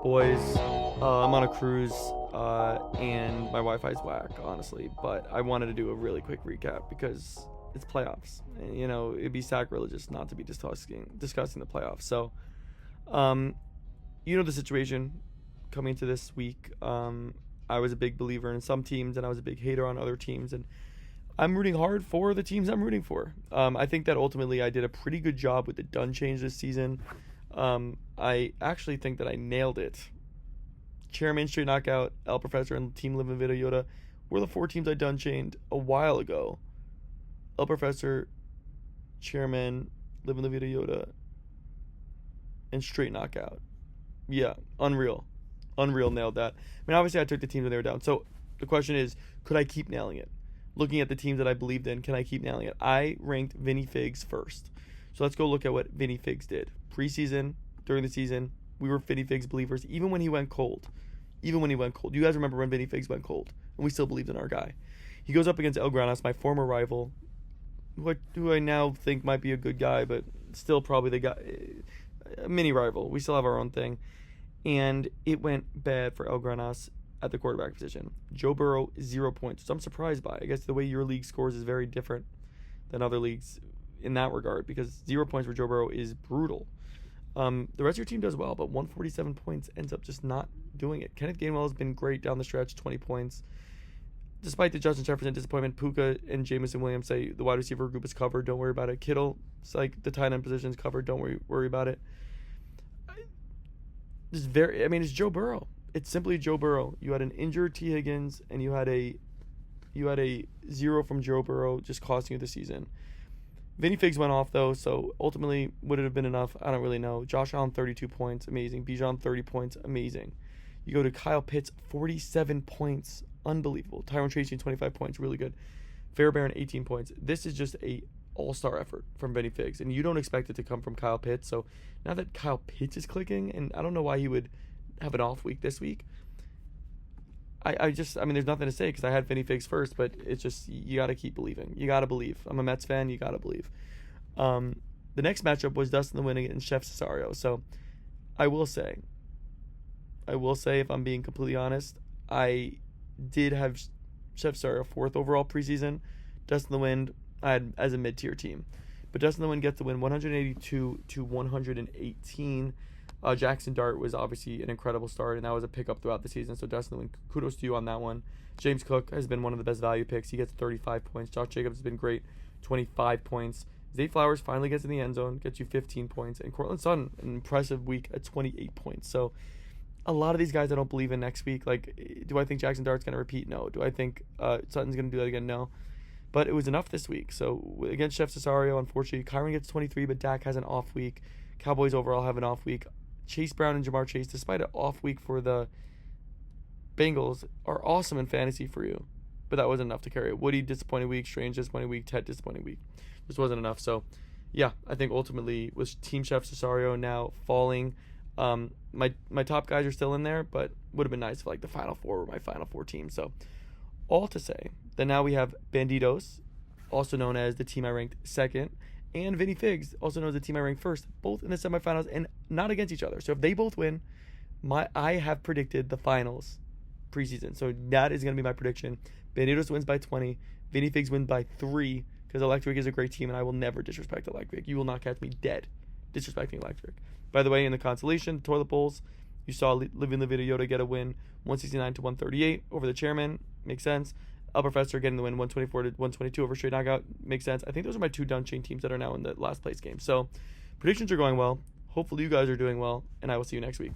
Boys, I'm on a cruise, and my Wi-Fi's whack, honestly. But I wanted to do a really quick recap because it's playoffs. And, it'd be sacrilegious not to be discussing the playoffs. So, the situation coming into this week. I was a big believer in some teams, and I was a big hater on other teams, and I'm rooting hard for the teams I'm rooting for. I think that ultimately I did a pretty good job with the done change this season. I actually think that I nailed it. Chairman, Straight Knockout, El Professor, and Team Live in Video Yoda were the 4 teams I done chained a while ago. El Professor, Chairman, Live in the Video Yoda, and Straight Knockout. Yeah, unreal. Nailed that. I mean, obviously I took the teams when they were down. So the question is, could I keep nailing it? Looking at the teams that I believed in, can I keep nailing it? I ranked Vinny Figs first. So let's go look at what Vinny Figs did. Preseason, during the season, we were Vinny Figs believers, even when he went cold. You guys remember when Vinny Figs went cold, and we still believed in our guy. He goes up against El Granas, my former rival, who I now think might be a good guy, but still probably the guy, a mini rival. We still have our own thing. And it went bad for El Granas at the quarterback position. Joe Burrow, 0 points, which I'm surprised by. I guess the way your league scores is very different than other leagues in that regard, because 0 points for Joe Burrow is brutal. The rest of your team does well, but 147 points ends up just not doing it. Kenneth Gainwell has been great down the stretch, 20 points. Despite the Justin Jefferson disappointment, Puka and Jameson Williams say the wide receiver group is covered. Don't worry about it. Kittle, it's like the tight end position is covered. Don't worry about it. It's Joe Burrow. It's simply Joe Burrow. You had an injured T. Higgins, and you had a 0 from Joe Burrow just costing you the season. Vinny Figs went off, though, so ultimately, would it have been enough? I don't really know. Josh Allen, 32 points, amazing. Bijan, 30 points, amazing. You go to Kyle Pitts, 47 points, unbelievable. Tyrone Tracy, 25 points, really good. Fairbairn, 18 points. This is just a all-star effort from Vinny Figs, and you don't expect it to come from Kyle Pitts. So now that Kyle Pitts is clicking, and I don't know why he would have an off week this week, there's nothing to say because I had Vinny Figs first, but it's just, you got to keep believing. You got to believe. I'm a Mets fan. You got to believe. The next matchup was Dustin the Winning and Chef Cesario. So I will say, if I'm being completely honest, I did have Chef Cesario 4th overall preseason. Dustin the Wind I had as a mid-tier team. But Dustin the Wind gets the win 182 to 118. Jackson Dart was obviously an incredible start, and that was a pickup throughout the season. So Dustin the Wind, kudos to you on that one. James Cook has been one of the best value picks. He gets 35 points. Josh Jacobs has been great, 25 points. Zay Flowers finally gets in the end zone, gets you 15 points. And Cortland Sutton, an impressive week at 28 points. So a lot of these guys I don't believe in next week. Like, do I think Jackson Dart's going to repeat? No. Do I think Sutton's going to do that again? No. But it was enough this week. So against Chef Cesario, unfortunately, Kyron gets 23, but Dak has an off week. Cowboys overall have an off week. Chase Brown and Jamar Chase, despite an off week for the Bengals, are awesome in fantasy for you. But that wasn't enough to carry it. Woody, disappointing week. Strange, disappointing week. Ted, disappointing week. Just wasn't enough. So, yeah, I think ultimately with Team Chef Cesario now falling, my top guys are still in there, but would have been nice if the Final Four were my Final Four team. So, all to say that now we have Banditos, also known as the team I ranked 2nd, and Vinny Figs, also known as the team I ranked 1st, both in the semifinals and not against each other. So if they both win, I have predicted the finals preseason. So that is going to be my prediction. Banditos wins by 20. Vinny Figs wins by 3 because Electric is a great team, and I will never disrespect Electric. You will not catch me dead disrespecting Electric. By the way, in the consolation, Toilet Bowls, you saw Living the Video Yoda get a win, 169 to 138 over the Chairman. Makes sense. El Professor getting the win 124 to 122 over Straight Knockout. Makes sense. I think those are my 2 done chain teams that are now in the last place game. So predictions are going well. Hopefully you guys are doing well, and I will see you next week.